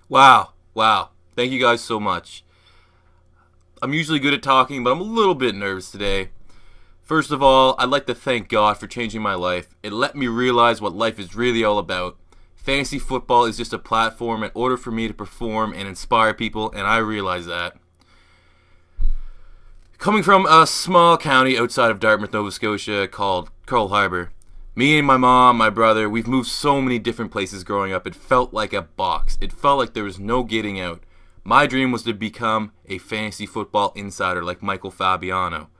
Wow. Wow. Thank you guys so much. I'm usually good at talking, but I'm a little bit nervous today. First of all, I'd like to thank God for changing my life. It let me realize what life is really all about. Fantasy football is just a platform in order for me to perform and inspire people, and I realize that. Coming from a small county outside of Dartmouth, Nova Scotia called Pearl Harbor, me and my mom, my brother, we've moved so many different places growing up. It felt like a box. It felt like there was no getting out. My dream was to become a fantasy football insider like Michael Fabiano.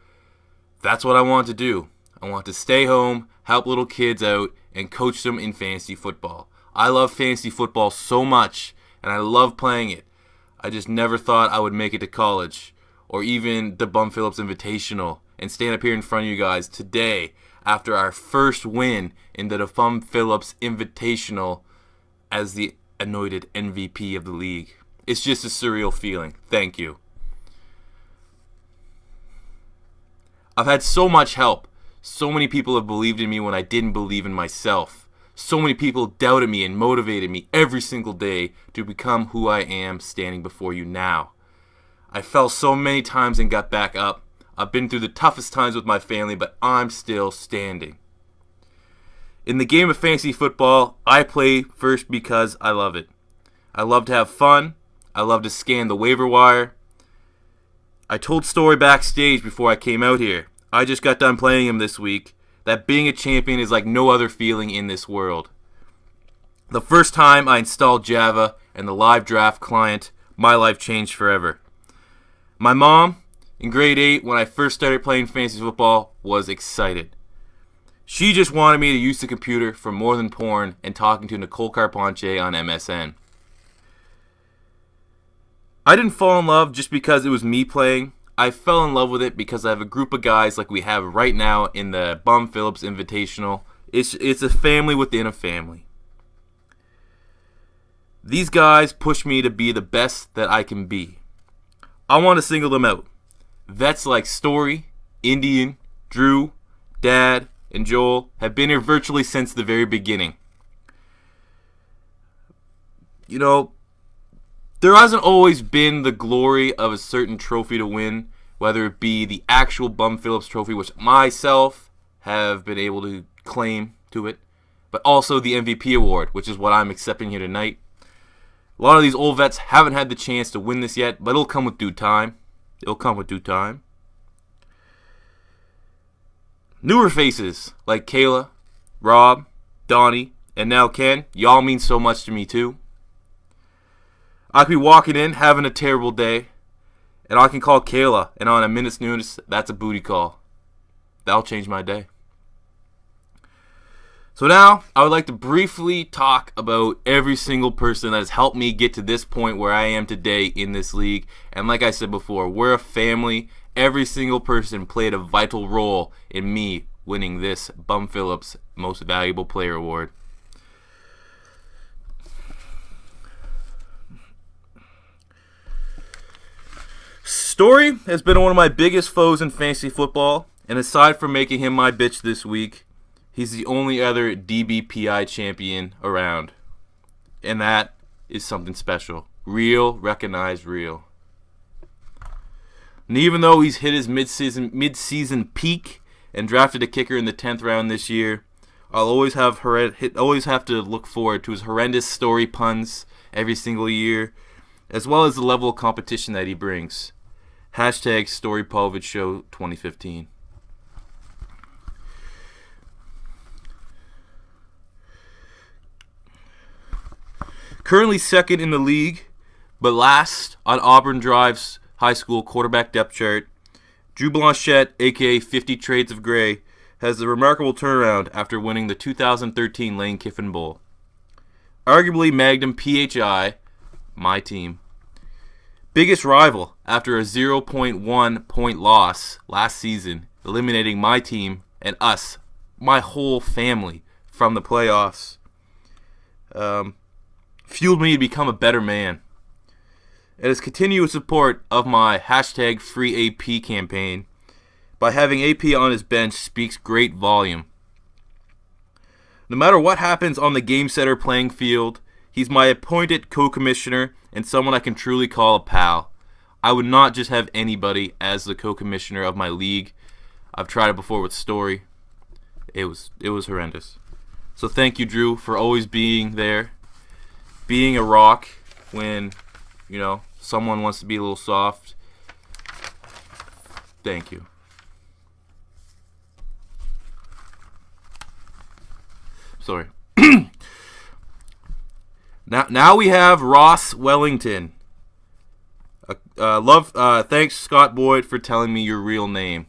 That's what I want to do. I want to stay home, help little kids out, and coach them in fantasy football. I love fantasy football so much, and I love playing it. I just never thought I would make it to college, or even the Bum Phillips Invitational, and stand up here in front of you guys today after our first win in the Bum Phillips Invitational as the anointed MVP of the league. It's just a surreal feeling. Thank you. I've had so much help. So many people have believed in me when I didn't believe in myself. So many people doubted me and motivated me every single day to become who I am standing before you now. I fell so many times and got back up. I've been through the toughest times with my family, but I'm still standing. In the game of fantasy football, I play first because I love it. I love to have fun. I love to scan the waiver wire. I told Story backstage before I came out here, I just got done playing him this week, that being a champion is like no other feeling in this world. The first time I installed Java and the live draft client, my life changed forever. My mom, in grade 8, when I first started playing fantasy football, was excited. She just wanted me to use the computer for more than porn and talking to Nicole Carpentier on MSN. I didn't fall in love just because it was me playing. I fell in love with it because I have a group of guys like we have right now in the Bum Phillips Invitational. It's a family within a family. These guys push me to be the best that I can be. I want to single them out. Vets like Story, Indian, Drew, Dad, and Joel have been here virtually since the very beginning. You know, there hasn't always been the glory of a certain trophy to win, whether it be the actual Bum Phillips trophy, which myself have been able to claim to it, but also the MVP award, which is what I'm accepting here tonight. A lot of these old vets haven't had the chance to win this yet, but it'll come with due time. It'll come with due time. Newer faces like Kayla, Rob, Donnie, and now Ken, y'all mean so much to me too. I could be walking in, having a terrible day, and I can call Kayla, and on a minute's notice, that's a booty call. That'll change my day. So now, I would like to briefly talk about every single person that has helped me get to this point where I am today in this league. And like I said before, we're a family. Every single person played a vital role in me winning this Bum Phillips Most Valuable Player Award. Story has been one of my biggest foes in fantasy football, and aside from making him my bitch this week, he's the only other DBPI champion around. And that is something special. Real, recognized real. And even though he's hit his mid-season peak and drafted a kicker in the 10th round this year, I'll always have to look forward to his horrendous Story puns every single year, as well as the level of competition that he brings. Hashtag Story Povich Show 2015. Currently second in the league, but last on Auburn Drive's high school quarterback depth chart, Drew Blanchette, a.k.a. 50 Trades of Grey, has a remarkable turnaround after winning the 2013 Lane Kiffin Bowl. Arguably Magnum PHI, my team, biggest rival after a 0.1 point loss last season, eliminating my team and us, my whole family, from the playoffs. Fueled me to become a better man. And his continuous support of my hashtag free AP campaign by having AP on his bench speaks great volume. No matter what happens on the game setter playing field, He's my appointed co-commissioner and someone I can truly call a pal. I would not just have anybody as the co-commissioner of my league. I've tried it before with Story. It was horrendous. So thank you, Drew, for always being there, being a rock when, someone wants to be a little soft. Thank you. Sorry. Now we have Ross Wellington. Thanks, Scott Boyd, for telling me your real name.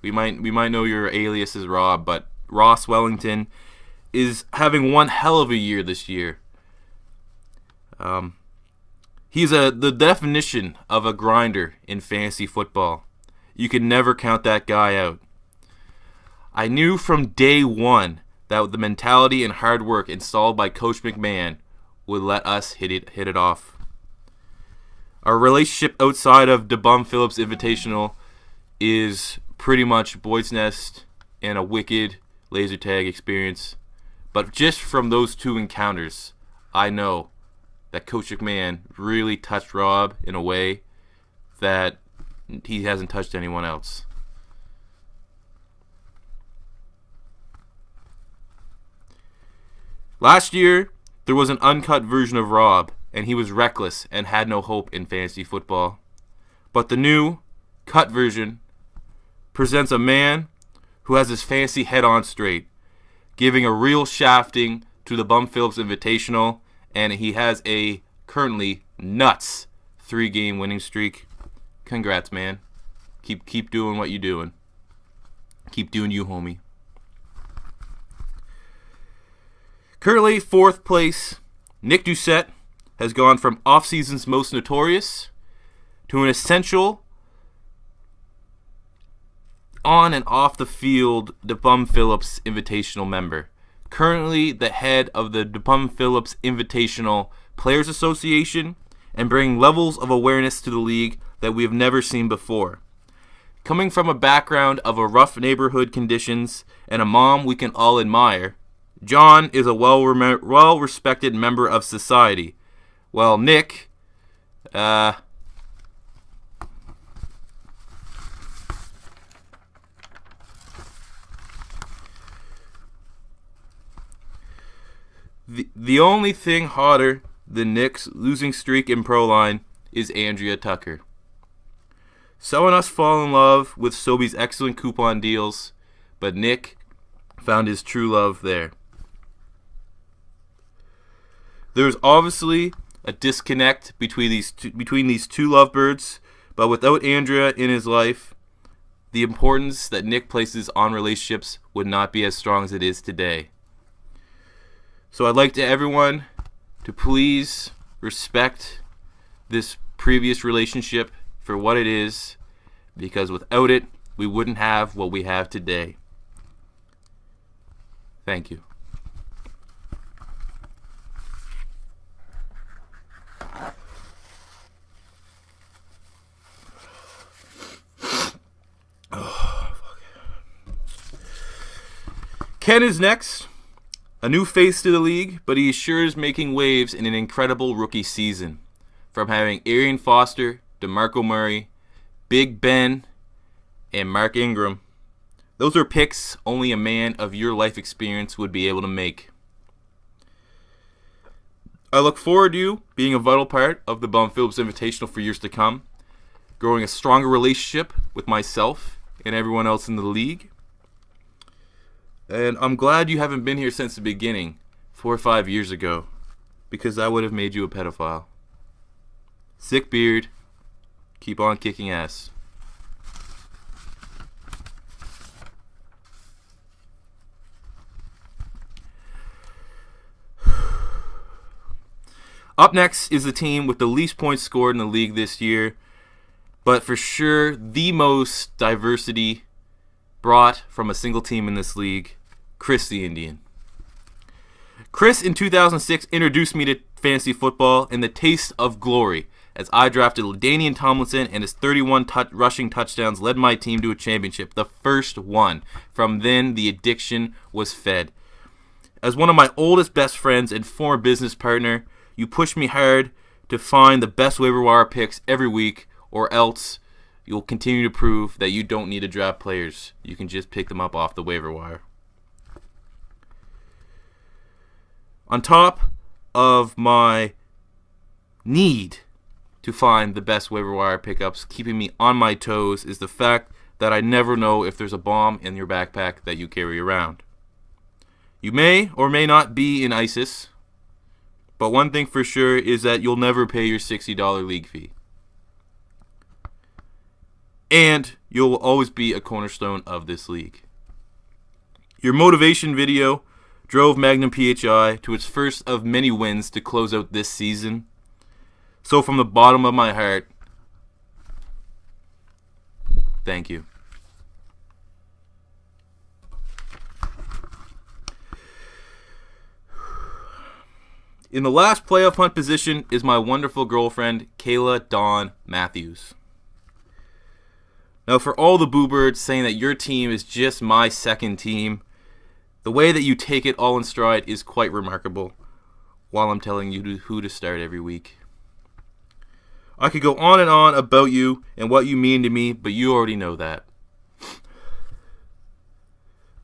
We might know your alias is Rob, but Ross Wellington is having one hell of a year this year. He's the definition of a grinder in fantasy football. You can never count that guy out. I knew from day one that the mentality and hard work installed by Coach McMahon would let us hit it off. Our relationship outside of the Bum Phillips Invitational is pretty much Boyd's Nest and a wicked laser tag experience. But just from those two encounters, I know that Coach McMahon really touched Rob in a way that he hasn't touched anyone else. Last year, there was an uncut version of Rob, and he was reckless and had no hope in fantasy football. But the new, cut version presents a man who has his fantasy head on straight, giving a real shafting to the Bum Phillips Invitational, and he has a currently nuts 3-game winning streak. Congrats, man. Keep doing what you're doing. Keep doing you, homie. Currently, 4th place, Nick Doucette has gone from off-season's most notorious to an essential on and off the field DeBum Phillips Invitational member. Currently the head of the DeBum Phillips Invitational Players Association and bringing levels of awareness to the league that we have never seen before. Coming from a background of a rough neighborhood conditions and a mom we can all admire, John is a well-respected member of society. Well, Nick, the only thing hotter than Nick's losing streak in Proline is Andrea Tucker. Some of us fall in love with Sobe's excellent coupon deals, but Nick found his true love there. There's obviously a disconnect between these two lovebirds, but without Andrea in his life, the importance that Nick places on relationships would not be as strong as it is today. So I'd like everyone to please respect this previous relationship for what it is, because without it, we wouldn't have what we have today. Thank you. Ken is next. A new face to the league, but he sure is making waves in an incredible rookie season. From having Arian Foster, DeMarco Murray, Big Ben, and Mark Ingram. Those are picks only a man of your life experience would be able to make. I look forward to you being a vital part of the Bum Phillips Invitational for years to come, growing a stronger relationship with myself and everyone else in the league. And I'm glad you haven't been here since the beginning, 4 or 5 years ago, because I would have made you a pedophile. Sick beard, keep on kicking ass. Up next is the team with the least points scored in the league this year, but for sure the most diversity brought from a single team in this league, Chris the Indian. Chris in 2006 introduced me to fantasy football and the taste of glory as I drafted LaDainian Tomlinson, and his 31 rushing touchdowns led my team to a championship, the first one. From then, the addiction was fed. As one of my oldest best friends and former business partner, You push me hard to find the best waiver wire picks every week, or else you'll continue to prove that you don't need to draft players. You can just pick them up off the waiver wire. On top of my need to find the best waiver wire pickups, keeping me on my toes, is the fact that I never know if there's a bomb in your backpack that you carry around. You may or may not be in ISIS, but one thing for sure is that you'll never pay your $60 league fee. And you'll always be a cornerstone of this league. Your motivation video drove Magnum PHI to its first of many wins to close out this season. So from the bottom of my heart, thank you. In the last playoff hunt position is my wonderful girlfriend, Kayla Dawn Matthews. Now, for all the boo birds saying that your team is just my second team, the way that you take it all in stride is quite remarkable while I'm telling you who to start every week. I could go on and on about you and what you mean to me, but you already know that.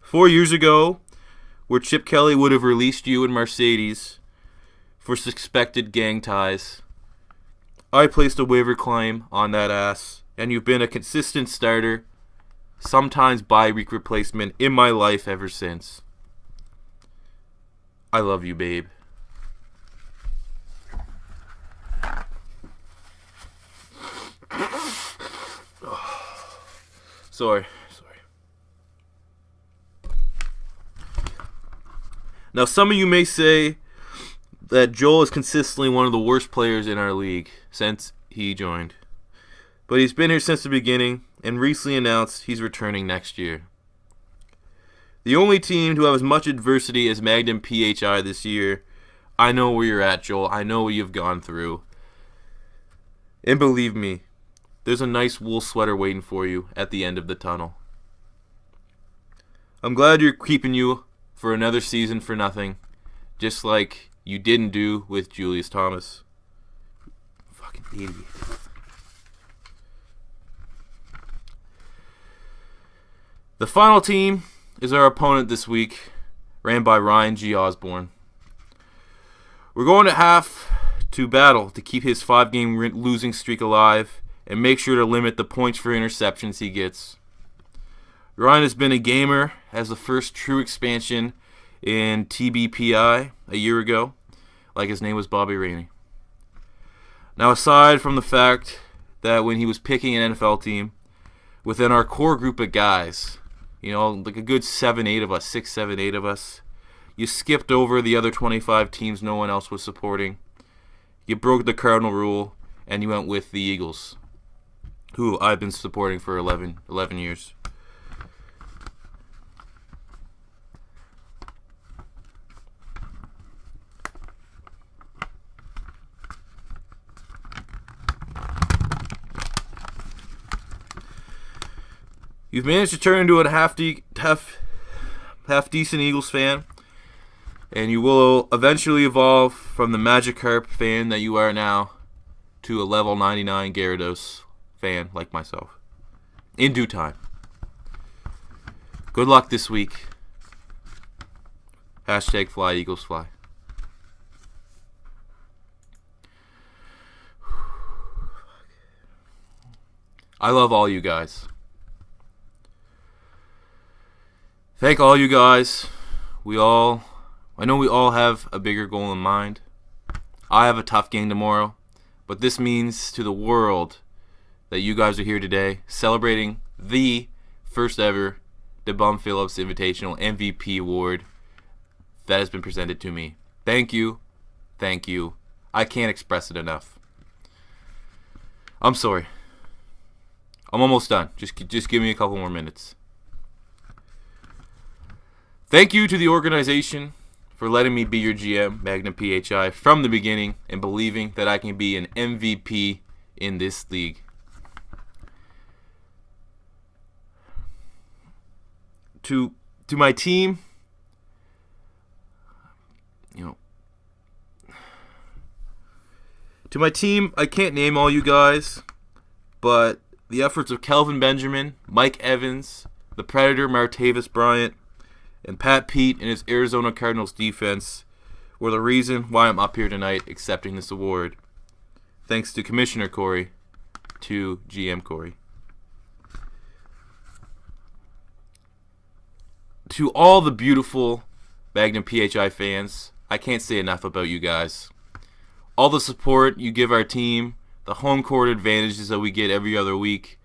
4 years ago, where Chip Kelly would have released you in Mercedes for suspected gang ties, I placed a waiver claim on that ass, and you've been a consistent starter, sometimes bye-week replacement in my life ever since. I love you, babe. Sorry. Now, some of you may say that Joel is consistently one of the worst players in our league since he joined. But he's been here since the beginning and recently announced he's returning next year. The only team to have as much adversity as Magnum PHI this year. I know where you're at, Joel. I know what you've gone through. And believe me, there's a nice wool sweater waiting for you at the end of the tunnel. I'm glad you're keeping you for another season for nothing, just like you didn't do with Julius Thomas. Fucking idiot. The final team is our opponent this week, ran by Ryan G. Osborne. We're going to have to battle to keep his 5-game losing streak alive and make sure to limit the points for interceptions he gets. Ryan has been a gamer as the first true expansion in TBPI a year ago, like his name was Bobby Rainey. Now, aside from the fact that when he was picking an NFL team, within our core group of guys, like a good 7-8 of us, 6, 7, 8 of us, you skipped over the other 25 teams no one else was supporting. You broke the cardinal rule, and you went with the Eagles, who I've been supporting for 11 years. You've managed to turn into a half decent Eagles fan, and you will eventually evolve from the Magikarp fan that you are now to a level 99 Gyarados fan like myself. In due time. Good luck this week. Hashtag fly Eagles fly. I love all you guys. Thank all you guys. I know we all have a bigger goal in mind. I have a tough game tomorrow, but this means to the world that you guys are here today celebrating the first ever DeBum Phillips Invitational MVP award that has been presented to me. Thank you. Thank you. I can't express it enough. I'm sorry. I'm almost done. Just give me a couple more minutes. Thank you to the organization for letting me be your GM, Magnum PHI, from the beginning and believing that I can be an MVP in this league. To my team, To my team, I can't name all you guys, but the efforts of Kelvin Benjamin, Mike Evans, the Predator Martavis Bryant, and Pat Pete and his Arizona Cardinals defense were the reason why I'm up here tonight accepting this award. Thanks to Commissioner Cory, to GM Cory. To all the beautiful Magnum PHI fans, I can't say enough about you guys. All the support you give our team, the home court advantages that we get every other week.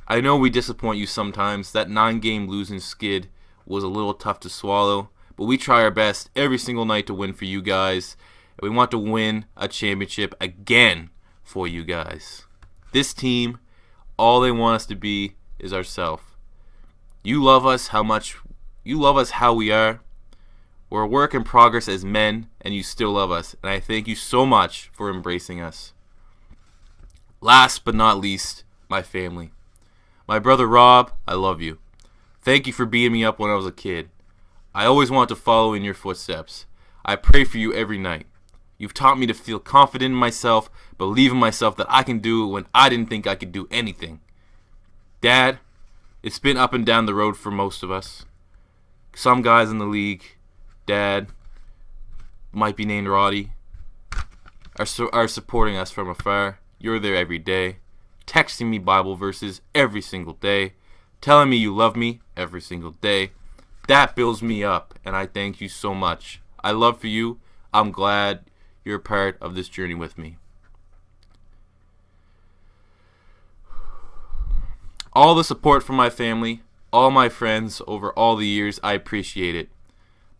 I know we disappoint you sometimes. That 9-game losing skid was a little tough to swallow, but we try our best every single night to win for you guys. And we want to win a championship again for you guys. This team, all they want us to be is ourselves. You love us how we are. We're a work in progress as men, and you still love us. And I thank you so much for embracing us. Last but not least, my family. My brother Rob, I love you. Thank you for beating me up when I was a kid. I always wanted to follow in your footsteps. I pray for you every night. You've taught me to feel confident in myself, believe in myself that I can do it when I didn't think I could do anything. Dad, it's been up and down the road for most of us. Some guys in the league, Dad, might be named Roddy, are supporting us from afar. You're there every day, texting me Bible verses every single day, telling me you love me every single day. That builds me up, and I thank you so much. I love for you. I'm glad you're a part of this journey with me. All the support from my family, all my friends over all the years, I appreciate it.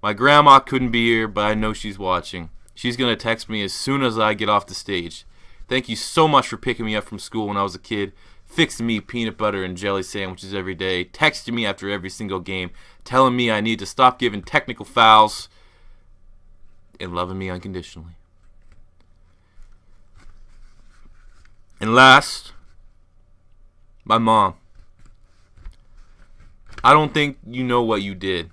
My grandma couldn't be here, but I know she's watching. She's going to text me as soon as I get off the stage. Thank you so much for picking me up from school when I was a kid, fixing me peanut butter and jelly sandwiches every day, texting me after every single game, telling me I need to stop giving technical fouls, and loving me unconditionally. And last, my mom. I don't think you know what you did.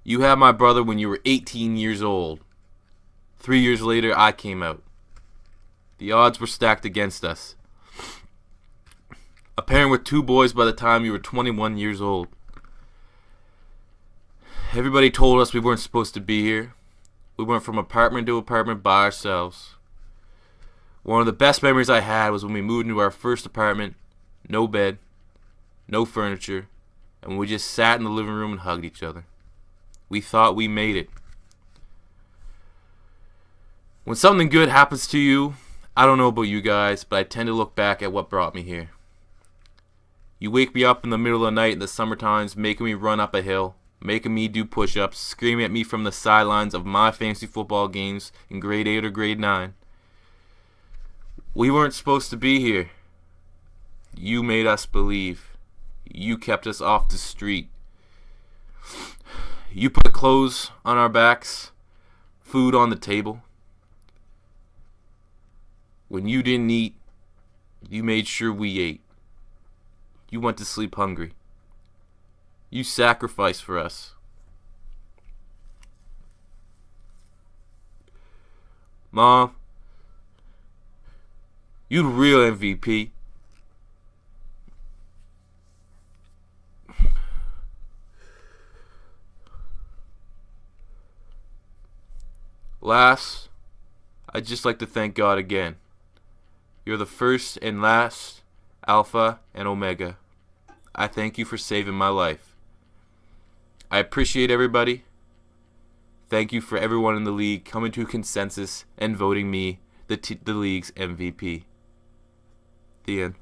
You had my brother when you were 18 years old. 3 years later, I came out. The odds were stacked against us. A parent with 2 boys by the time you were 21 years old. Everybody told us we weren't supposed to be here. We went from apartment to apartment by ourselves. One of the best memories I had was when we moved into our first apartment. No bed, no furniture, and we just sat in the living room and hugged each other. We thought we made it. When something good happens to you, I don't know about you guys, but I tend to look back at what brought me here. You wake me up in the middle of the night in the summer times, making me run up a hill, making me do push-ups, screaming at me from the sidelines of my fantasy football games in grade 8 or grade 9. We weren't supposed to be here. You made us believe. You kept us off the street. You put clothes on our backs, food on the table. When you didn't eat, you made sure we ate. You went to sleep hungry. You sacrificed for us. Mom, you the real MVP. Last, I'd just like to thank God again. You're the first and last, Alpha and Omega. I thank you for saving my life. I appreciate everybody. Thank you for everyone in the league coming to a consensus and voting me the league's MVP. The end.